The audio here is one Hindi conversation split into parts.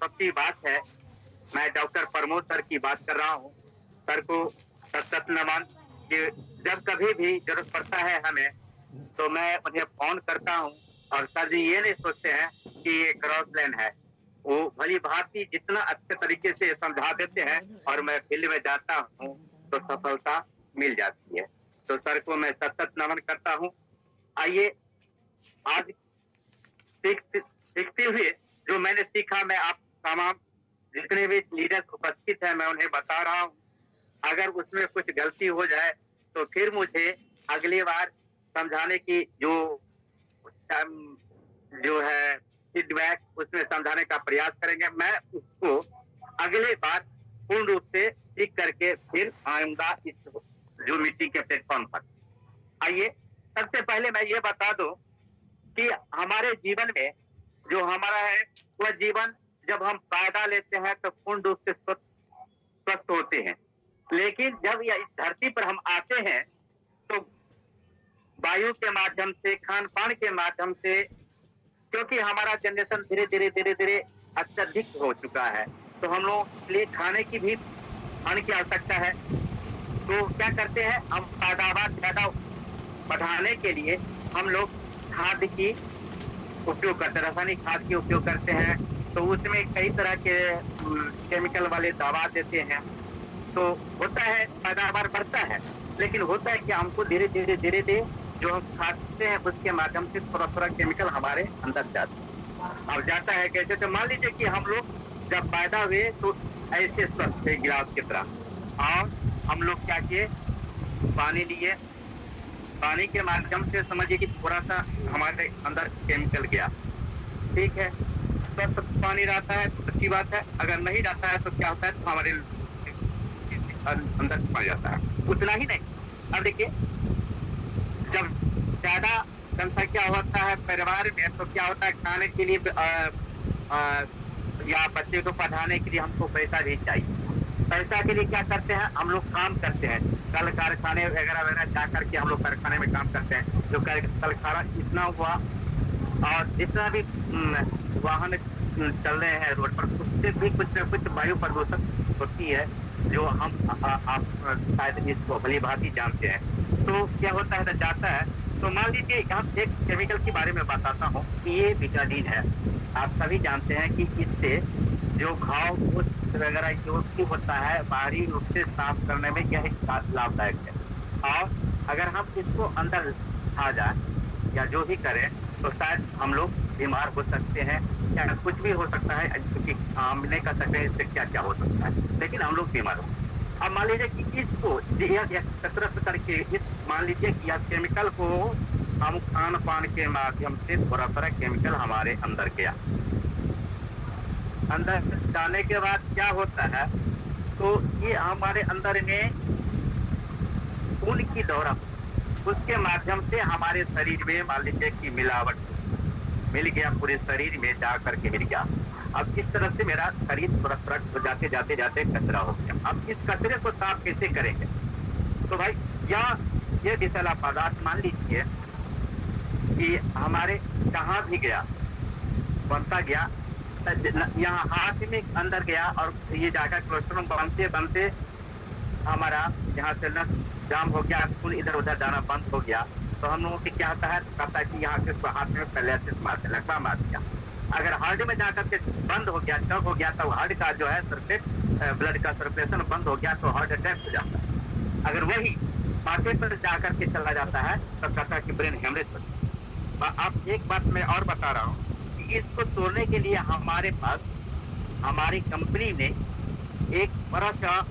सच्ची बात है। मैं डॉक्टर प्रमोद सर की बात कर रहा हूँ। सर को सतत नमन कि जब कभी भी जरूरत पड़ता है हमें, तो मैं उन्हें फोन करता हूँ और सर जी ये नहीं सोचते हैं कि ये क्रॉस लाइन है। वो भली भांति जितना अच्छे तरीके से समझा देते हैं और मैं फील्ड में जाता हूँ तो सफलता मिल जाती है। तो सर को मैं सतत नमन करता हूँ। आइए आज सीखते हुए जो मैंने सीखा मैं आप तमाम जितने भी लीडर्स उपस्थित हैं मैं उन्हें बता रहा हूँ। अगर उसमें कुछ गलती हो जाए तो फिर मुझे अगली बार समझाने की जो है फीडबैक उसमें समझाने का प्रयास करेंगे। मैं उसको अगले बार पूर्ण रूप से सीख करके फिर आऊंगा इस जो मीटिंग के प्लेटफॉर्म पर। आइए सबसे पहले मैं ये बता दूं कि हमारे जीवन में जो हमारा है वह जीवन जब हम पैदा लेते हैं तो पूर्ण रूप से स्वस्थ होते हैं, लेकिन जब यह इस धरती पर हम आते हैं तो वायु के माध्यम से, खान पान के माध्यम से, क्योंकि हमारा जनरेशन धीरे धीरे धीरे धीरे अत्यधिक हो चुका है तो हम लोग के लिए खाने की भी खाने की आवश्यकता है। तो क्या करते हैं हम पैदावार ज्यादा बढ़ाने के लिए हम लोग खाद की उपयोग करते हैं, रासायनिक खाद की उपयोग करते हैं। तो उसमें कई तरह के केमिकल वाले दवा देते हैं तो होता है पैदावार बढ़ता है, लेकिन होता है कि हमको धीरे धीरे धीरे धीरे जो हम खाते हैं उसके माध्यम से थोड़ा थोड़ा केमिकल हमारे अंदर जाता है। अब जाता है कैसे, तो मान लीजिए कि हम लोग जब पैदा हुए तो ऐसे स्वस्थ थे गिलास की तरह, और हम लोग क्या किए पानी लिए, पानी के माध्यम से समझिए कि थोड़ा सा हमारे अंदर केमिकल गया, ठीक है। स्वस्थ पानी रहता है तो अच्छी बात है, अगर नहीं रहता है तो क्या होता है तो हमारे अंदर पड़ जाता है। उतना ही नहीं, अब देखिए जब ज्यादा जनसंख्या होता है परिवार में तो क्या होता है खाने के लिए या बच्चे को पढ़ाने के लिए हमको पैसा भी चाहिए। पैसा के लिए क्या करते हैं हम लोग काम करते हैं, कल कारखाने वगैरह वगैरह जा करके हम लोग कारखाने में काम करते हैं। जो कल कारखाना इतना हुआ और जितना भी वाहन चल रहे हैं रोड पर उससे भी कुछ न कुछ वायु प्रदूषण होती है जो हम आप शायद इसको भली भांति जानते हैं। तो क्या होता है जाता है तो मान लीजिए हम एक केमिकल के बारे में बताता हूँ कि ये विटाडीन है। आप सभी जानते हैं कि इससे जो घाव वगैरह जो भी होता है बाहरी रूप से साफ करने में यह लाभदायक है, और अगर हम इसको अंदर आ जाए या जो भी करें तो शायद हम लोग बीमार हो सकते हैं या कुछ भी हो सकता है, क्योंकि हम नहीं कर सकते इससे क्या क्या हो सकता है, लेकिन हम लोग बीमार हो। अब मान लीजिए कि इसको कसरत करके इस मान लीजिए कि यह केमिकल को हम खान पान के माध्यम से थोड़ा थोड़ा केमिकल हमारे अंदर गया, अंदर जाने के बाद क्या होता है तो ये हमारे अंदर में खून की दौरा उसके माध्यम से हमारे शरीर में मान लीजिए कि मिलावट मिल गया, पूरे शरीर में जा करके मिल गया। अब इस तरह से मेरा शरीर थोड़ा थोड़ा जाते जाते जाते कचरा हो गया। अब इस कचरे को साफ कैसे करेंगे, तो भाई ये विषैला पदार्थ मान लीजिए कि हमारे कहाँ भी गया बनता गया, यहाँ हाथ में अंदर गया और ये जाकर कोलेस्ट्रॉल बनते बनते हमारा यहाँ से नस जाम हो गया, खून इधर उधर जाना बंद हो गया। तो हम लोगों की क्या होता है कहता है कि यहाँ से हाथ में पैरालिसिस मारते लगवा मार दिया। अगर हार्ट में जाकर के बंद हो गया, स्टॉप हो गया, तो हार्ट का जो है ब्लड का सर्कुलेशन बंद हो गया तो हार्ट अटैक हो जाता है। अगर वही माथे पर जाकर के चला जाता है तो कहता है कि ब्रेन हेमरेज हो जाता है। अब एक बात मैं और बता रहा हूँ कि इसको तोड़ने के लिए हमारे पास हमारी कंपनी ने एक बड़ा सा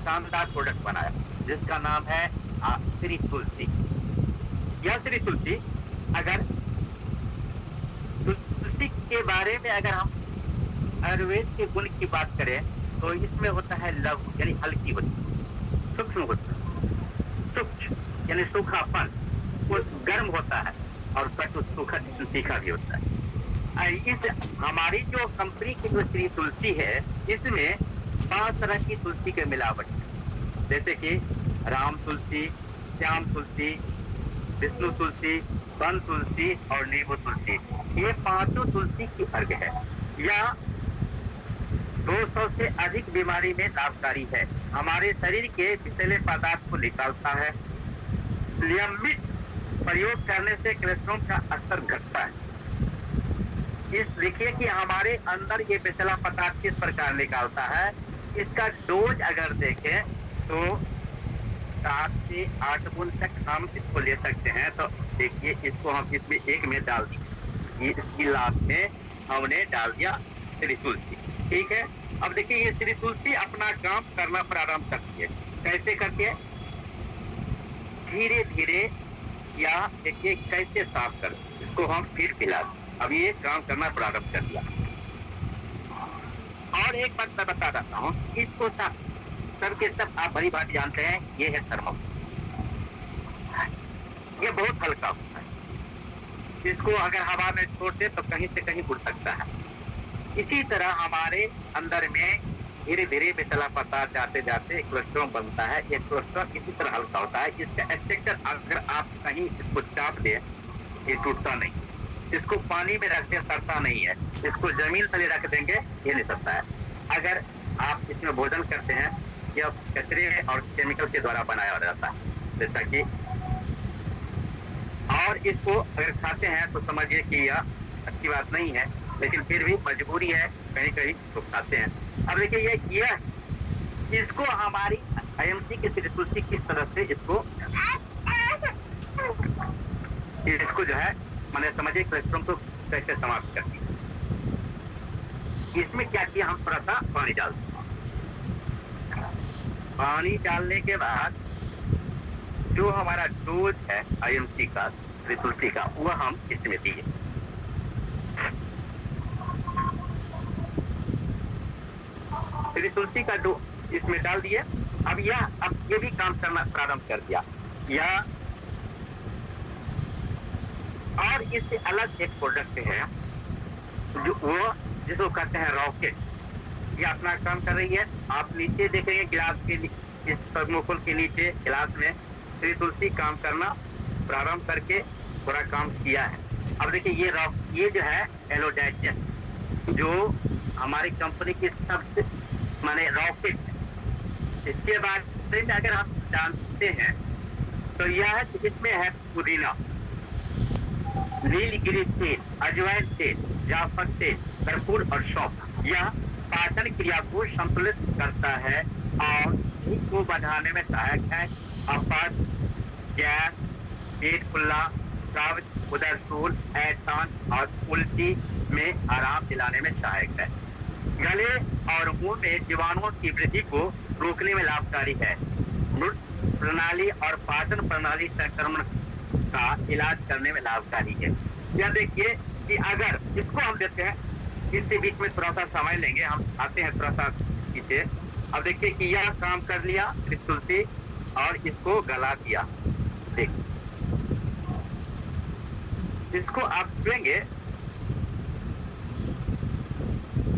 शानदार प्रोडक्ट बनाया जिसका नाम है श्री तुलसी। यह श्री तुलसी, अगर तुलसी के बारे में अगर हम आयुर्वेद के गुण की बात करें तो इसमें होता है लघु यानी हल्की होती है, सूक्ष्म होता है, सूक्ष्म यानी सूखापन, वो गर्म होता है, और कटु सूखा तीखा भी होता है। इस हमारी जो कंपनी की जो श्री तुलसी है इसमें 5 तरह की तुलसी के मिलावट है, जैसे कि राम तुलसी, श्याम तुलसी, विष्णु तुलसी, वन तुलसी और नींबू तुलसी। ये 5 तुलसी की अर्घ है। या 200 से अधिक बीमारी में लाभकारी है। हमारे शरीर के विषैले पदार्थ को निकालता है। नियमित प्रयोग करने से कोलेस्ट्रॉल का स्तर घटता है। इस देखिए कि हमारे अंदर ये विषैला पदार्थ किस प्रकार निकालता है। इसका डोज अगर देखें तो 7 से 8 बूंद तक हम इसको ले सकते हैं। तो देखिए इसको हम इसमें एक में डाल दिए, इस गिलास में हमने डाल दिया श्री तुलसी। ठीक है, अब देखिए ये श्री तुलसी अपना काम करना प्रारंभ करती है। कैसे करती है? धीरे धीरे, या देखिए कैसे साफ कर, इसको हम फिर पिला। अब ये काम करना प्रारंभ कर दिया। और एक बात मैं बता देता हूँ, इसको सबके सब आप भली बात जानते हैं, ये है थर्मोस। ये बहुत हल्का होता है, इसको अगर हवा में छोड़ दे तो कहीं से कहीं उड़ सकता है। इसी तरह हमारे अंदर में धीरे धीरे विषैला पदार्थ जाते जाते कोलेस्ट्रॉल बनता है। ये कोलेस्ट्रॉल इसी तरह हल्का होता है। इसका स्ट्रक्चर अगर आप कहीं इसको चाप दे, ये टूटता नहीं। इसको पानी में रख दे, सड़ता नहीं है। इसको जमीन तले रख देंगे, ये नहीं सकता है। अगर आप इसमें भोजन करते हैं, यह कचरे और केमिकल के द्वारा बनाया जाता है, जैसा कि, और इसको अगर खाते हैं तो समझिए कि यह अच्छी बात नहीं है, लेकिन फिर भी मजबूरी है, कहीं कहीं तो खाते हैं। अब देखिए ये इसको हमारी आईएमसी की श्री तुलसी किस तरह से इसको जो है मैंने समझिए कोलेस्ट्रॉल को कैसे समाप्त करती है। इसमें क्या किया, हम थोड़ा सा पानी डाल दिया। पानी डालने के बाद जो हमारा डोज है आईएमसी का, श्री तुलसी का, वह हम इसमें दिए। श्री तुलसी का डोज इसमें डाल दिए। अब ये भी काम करना प्रारंभ कर दिया। या और इससे अलग एक प्रोडक्ट है जो वो जिसको कहते हैं रॉकेट। ये अपना काम कर रही है। आप नीचे देखेंगे गिलास के, इस थर्मोकोल के नीचे गिलास में श्री तुलसी काम करना प्रारंभ करके पूरा काम किया है। अब देखिए ये जो है एलोडाइजन, जो हमारी कंपनी की सबसे माने रॉकेट है। इसके बाद अगर हम जानते हैं तो यह इसमें है पुदीना, नीलगिरी तेल, अजवाइन तेल, जाफर तेल, कर्पूर और सौंफ। यह पाचन क्रिया को संतुलित करता है और भूख को बढ़ाने में सहायक है। अपच, गैस, पेट फुल्ला, कब्ज, उदरसूल, ऐंठान और उल्टी में आराम दिलाने में सहायक है। गले और मुंह में जीवाणुओं की वृद्धि को रोकने में लाभकारी है। मूत्र प्रणाली और पाचन प्रणाली संक्रमण का इलाज करने में लाभकारी है। यह देखिए कि अगर इसको हम देते हैं, इसके बीच में थोड़ा सा समय लेंगे, हम आते हैं थोड़ा सा पीछे। अब देखिए कि यह काम कर लिया श्री तुलसी और इसको गला दिया। देखिए इसको आप देंगे,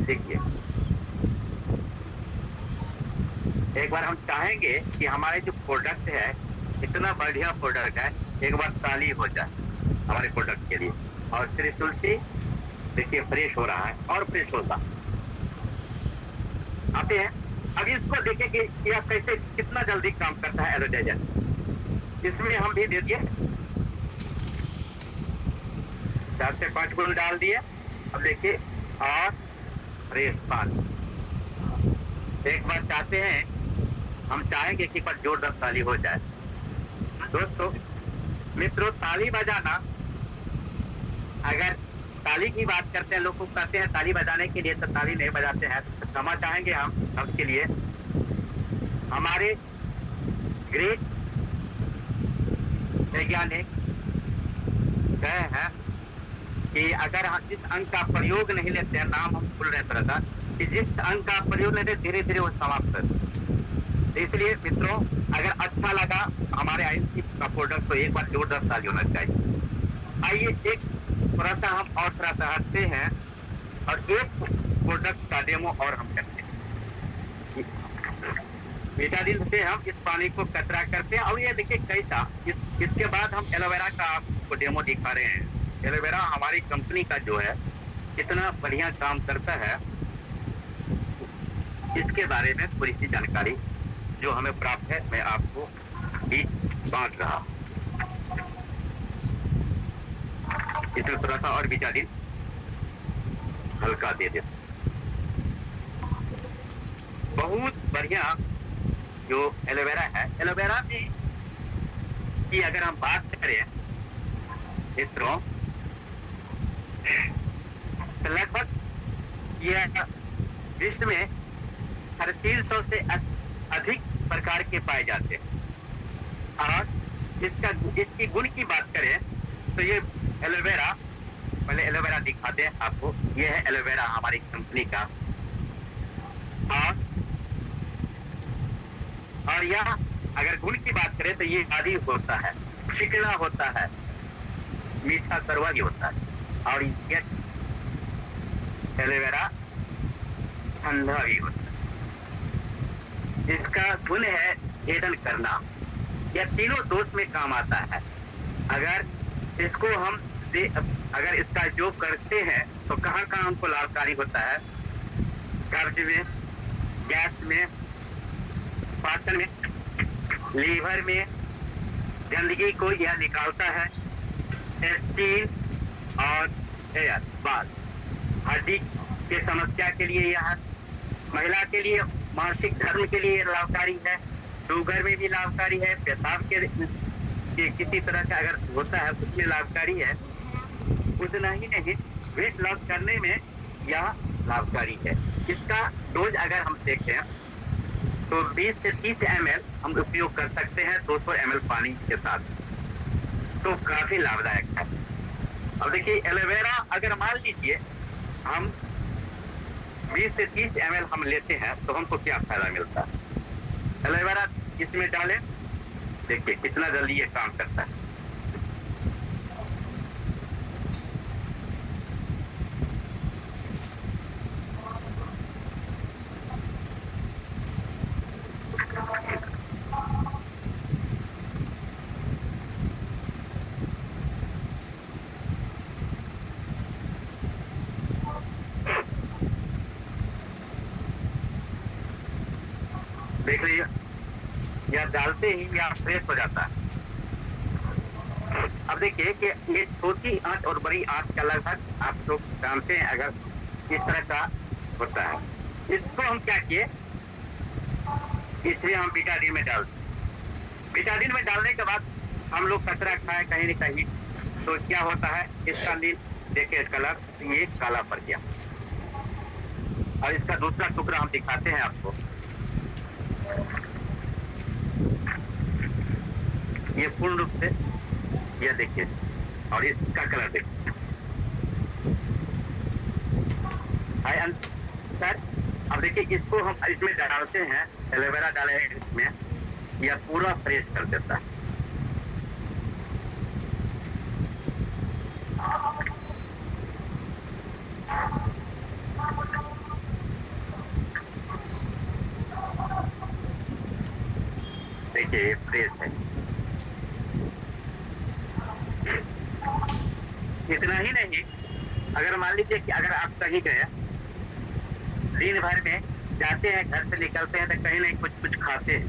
देखिए एक बार हम चाहेंगे कि हमारे जो प्रोडक्ट है, इतना बढ़िया प्रोडक्ट है, एक बार ताली हो जाए हमारे प्रोडक्ट के लिए। और श्री तुलसी देखिए फ्रेश हो रहा है और फ्रेश होगा। आते हैं अब इसको देखिए कि यह कैसे कितना जल्दी काम करता है एलोडाइजन। इसमें हम भी दे दिए 4 से 5 बूंद डाल दिए। अब देखिए और फ्रेश पानी। एक बार चाहते हैं, हम चाहेंगे कि पर जोरदार ताली हो जाए। दोस्तों मित्रों, ताली बजाना, अगर ताली की बात करते हैं, लोग कहते हैं ताली बजाने के लिए, तो ताली नहीं बजाते हैं। तो क्षमा चाहेंगे हम सबके लिए। हमारे ग्रेट वैज्ञानिक कहे हैं कि अगर हम जिस अंग का प्रयोग नहीं लेते हैं, नाम हम भूल रहे तरह का, कि जिस अंग का प्रयोग लेते धीरे धीरे वो समाप्त करते। इसलिए मित्रों, अगर अच्छा लगा हमारे आईएमसी का प्रोडक्ट, तो एक बार जोरदार ताली होना चाहिए। आइए एक थोड़ा सा हम और थोड़ा सा हटते हैं और एक प्रोडक्ट का डेमो और हम करते हैं। बेटाडीन से हम इस पानी को कचरा करते हैं। और ये देखिए कैसा, इसके बाद हम एलोवेरा का आपको डेमो दिखा रहे हैं। एलोवेरा हमारी कंपनी का जो है कितना बढ़िया काम करता है। इसके बारे में थोड़ी सी जानकारी जो हमें प्राप्त है मैं आपको भी बांट रहा हूं। इसमें थोड़ा सा और विटामिन हल्का दे दे। बहुत बढ़िया जो एलोवेरा है, एलोवेरा भी की अगर हम बात करें मित्रों तो लगभग यह विश्व में 350 से अधिक प्रकार के पाए जाते हैं। और इसकी गुण की बात करें तो ये एलोवेरा, पहले एलोवेरा दिखाते हैं आपको। ये है एलोवेरा हमारी कंपनी का। और यह अगर गुण की बात करें तो ये आदि होता है, चिकना होता है, मीठा कड़वा भी होता है। और ये एलोवेरा ठंडा भी होता है। इसका गुण है भेदन करना। यह तीनों दोष में काम आता है। अगर इसको हम अगर इसका उपयोग करते हैं तो कहाँ कहाँ हमको लाभकारी होता है? कब्ज में, गैस में, पाचन में, लीवर में, गंदगी को यह निकालता है। स्किन और हेयर, बाल, हड्डी के समस्या के लिए यह, महिला के लिए मासिक धर्म के लिए लाभकारी है, शुगर में भी लाभकारी है, पेशाब के किसी तरह का अगर होता है उसमें लाभकारी है। उतना ही नहीं, वेट लॉस करने में यह लाभकारी है। इसका डोज अगर हम देखें तो 20 से 30 ml हम उपयोग कर सकते हैं 200 ml पानी के साथ, तो काफी लाभदायक है। अब देखिए एलोवेरा अगर मान लीजिए हम 20 से 30 ml हम लेते हैं तो हमको क्या फायदा मिलता है? एलोवेरा इसमें डालें, देखिए कितना जल्दी ये काम करता है। देख लीजिए, यह डालते ही यह फ्रेश हो जाता है। अब देखिए कि ये छोटी आंच और बड़ी आंच का लगभग आप लोग जानते हैं, अगर इस तरह का होता है। इसको हम क्या किए, इसलिए हम बीटाडीन में डाल दें। बीटाडीन में डालने के बाद हम लोग कचरा खाए कहीं न कहीं तो क्या होता है, इसका देखिए कलर ये काला पड़ गया। और इसका दूसरा टुकड़ा हम दिखाते हैं आपको। ये पूर्ण रूप से यह देखिए, और इसका कलर देखिए। सर अब देखिए इसको हम इसमें डालते हैं, एलोवेरा डाले हैं इसमें, यह पूरा फ्रेश कर देता है। देखिए फ्रेश है। इतना ही नहीं, अगर मान लीजिए कि अगर आप कहीं गए, दिन भर में जाते हैं, घर से निकलते हैं तो कहीं नहीं कुछ कुछ खाते हैं,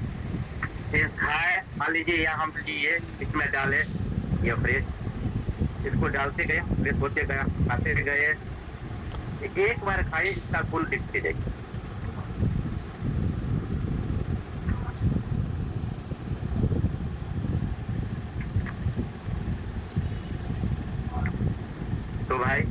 फिर खाए, मान लीजिए या हम लिए इसमें डाले, ये फ्रेश, इसको डालते गए, फ्रेश होते गया, खाते गए, एक बार खाए इसका गुण दिखते जाएगी। तो भाई